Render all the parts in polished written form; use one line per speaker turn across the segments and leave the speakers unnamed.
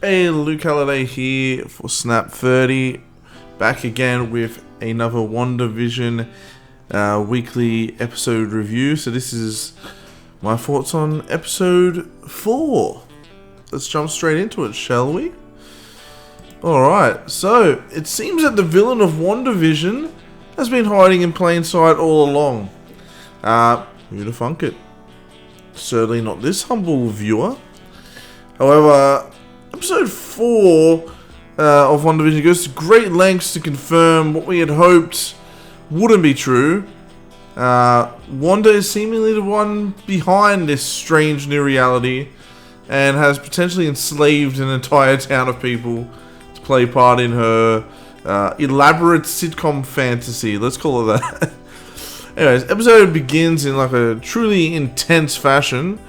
Hey, Luke Halliday here for Snap 30. Back again with another WandaVision weekly episode review. So this is my thoughts on episode 4. Let's jump straight into it, shall we? Alright, so it seems that the villain of WandaVision has been hiding in plain sight all along. Who'd have thunk it? Certainly not this humble viewer. However, episode 4 of WandaVision goes to great lengths to confirm what we had hoped wouldn't be true. Wanda is seemingly the one behind this strange new reality and has potentially enslaved an entire town of people to play part in her elaborate sitcom fantasy. Let's call it that. Anyways, episode begins in like a truly intense fashion.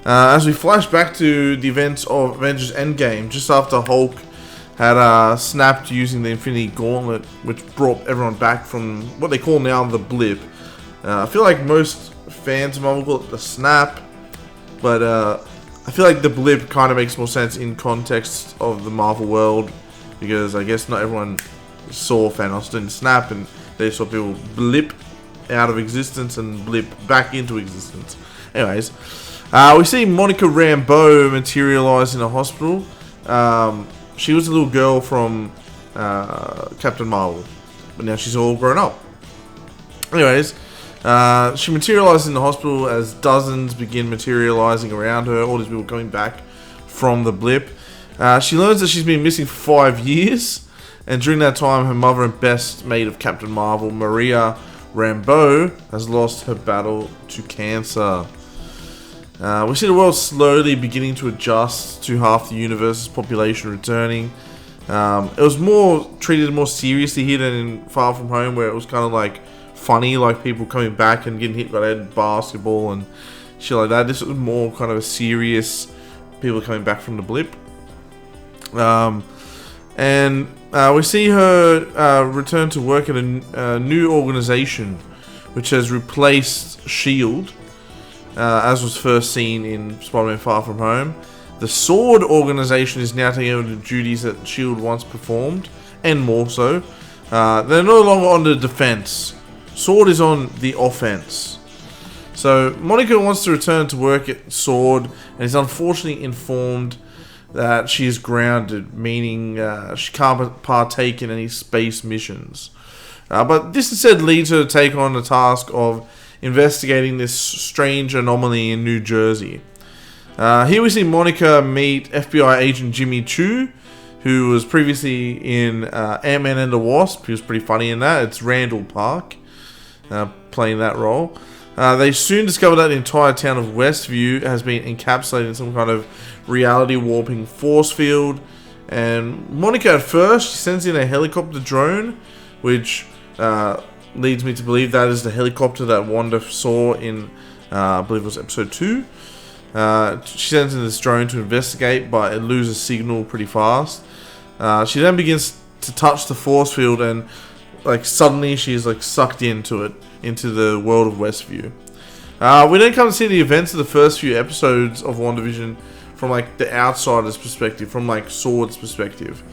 As we flash back to the events of Avengers Endgame, just after Hulk had snapped using the Infinity Gauntlet, which brought everyone back from what they call now the blip. I feel like most fans of Marvel call it the snap, but I feel like the blip kind of makes more sense in context of the Marvel world, because I guess not everyone saw Thanos didn't snap, and they saw people blip out of existence and blip back into existence. Anyways, we see Monica Rambeau materialize in a hospital. She was a little girl from Captain Marvel, but now she's all grown up. Anyways, she materializes in the hospital as dozens begin materializing around her, all these people coming back from the blip. She learns that she's been missing for 5 years, and during that time her mother and best mate of Captain Marvel, Maria Rambeau, has lost her battle to cancer. We see the world slowly beginning to adjust to half the universe's population returning. It was treated more seriously here than in Far From Home, where it was kind of like funny, like people coming back and getting hit by that basketball and shit like that. This was more kind of a serious people coming back from the blip. And we see her return to work at a new organization which has replaced S.H.I.E.L.D., as was first seen in Spider-Man Far From Home. The SWORD organization is now taking over the duties that S.H.I.E.L.D. once performed, and more so. They're no longer on the defense. SWORD is on the offense. So Monica wants to return to work at SWORD and is unfortunately informed that she is grounded, meaning she can't partake in any space missions. But this instead leads her to take on the task of investigating this strange anomaly in New Jersey. Here we see Monica meet FBI agent Jimmy Chu, who was previously in Ant-Man and the Wasp. He was pretty funny in that. It's Randall Park playing that role. They soon discover that the entire town of Westview has been encapsulated in some kind of reality warping force field. And Monica at first, she sends in a helicopter drone, which leads me to believe that is the helicopter that Wanda saw in, I believe it was episode 2. She sends in this drone to investigate, but it loses signal pretty fast. She then begins to touch the force field, and like suddenly she's like sucked into it, into the world of Westview. We then come to see the events of the first few episodes of WandaVision from like the outsider's perspective, from like SWORD's perspective.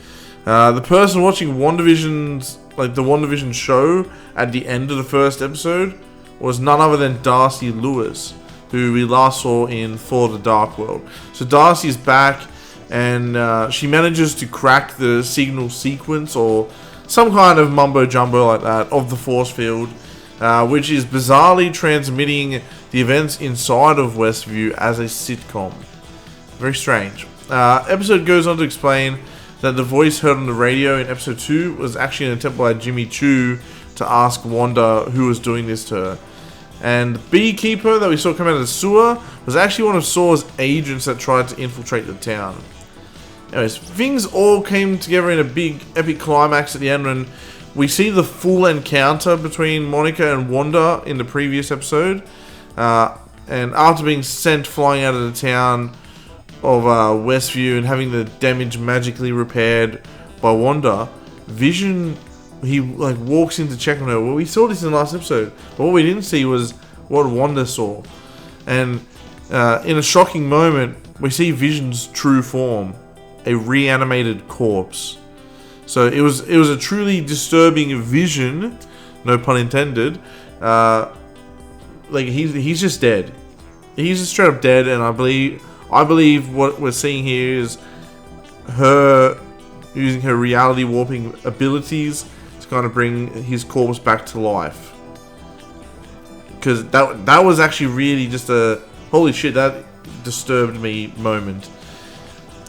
The person watching WandaVision's, like the WandaVision show at the end of the first episode, was none other than Darcy Lewis, who we last saw in For the Dark World. So Darcy is back, and she manages to crack the signal sequence or some kind of mumbo jumbo like that of the force field, which is bizarrely transmitting the events inside of Westview as a sitcom. Very strange. Episode goes on to explain that the voice heard on the radio in episode 2 was actually an attempt by Jimmy Chu to ask Wanda who was doing this to her. And the beekeeper that we saw come out of the sewer was actually one of SWORD's agents that tried to infiltrate the town. Anyways, things all came together in a big epic climax at the end when we see the full encounter between Monica and Wanda in the previous episode. And after being sent flying out of the town of Westview and having the damage magically repaired by Wanda, Vision, he like walks in to check on her. Well, we saw this in the last episode, but what we didn't see was what Wanda saw. And in a shocking moment, we see Vision's true form, a reanimated corpse. So it was a truly disturbing vision, no pun intended. Like he's just dead. He's just straight up dead, and I believe what we're seeing here is her using her reality warping abilities to kind of bring his corpse back to life. Because that was actually really just a holy shit, that disturbed me moment.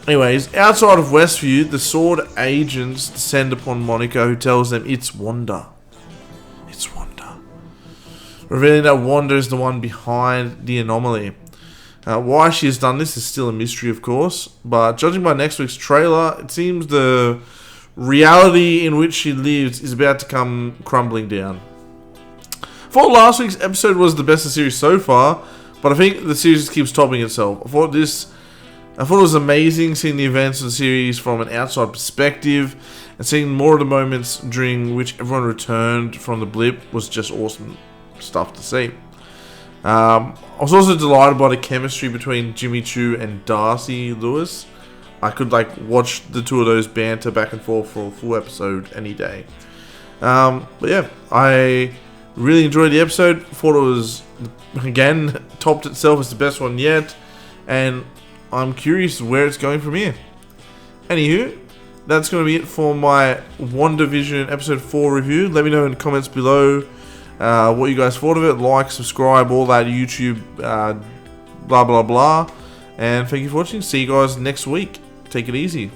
Anyways, outside of Westview, the Sword agents descend upon Monica, who tells them it's Wanda. It's Wanda. Revealing that Wanda is the one behind the anomaly. Why she has done this is still a mystery, of course, but judging by next week's trailer, it seems the reality in which she lives is about to come crumbling down. I thought last week's episode was the best of the series so far, but I think the series keeps topping itself. I thought it was amazing seeing the events of the series from an outside perspective, and seeing more of the moments during which everyone returned from the blip was just awesome stuff to see. I was also delighted by the chemistry between Jimmy Choo and Darcy Lewis. I could watch the two of those banter back and forth for a full episode any day. But yeah, I really enjoyed the episode. Thought it was, again, topped itself as the best one yet, and I'm curious where it's going from here. Anywho, that's going to be it for my WandaVision episode 4 review. Let me know in the comments below what you guys thought of it. Like, subscribe, all that YouTube blah blah blah. And thank you for watching. See you guys next week. Take it easy.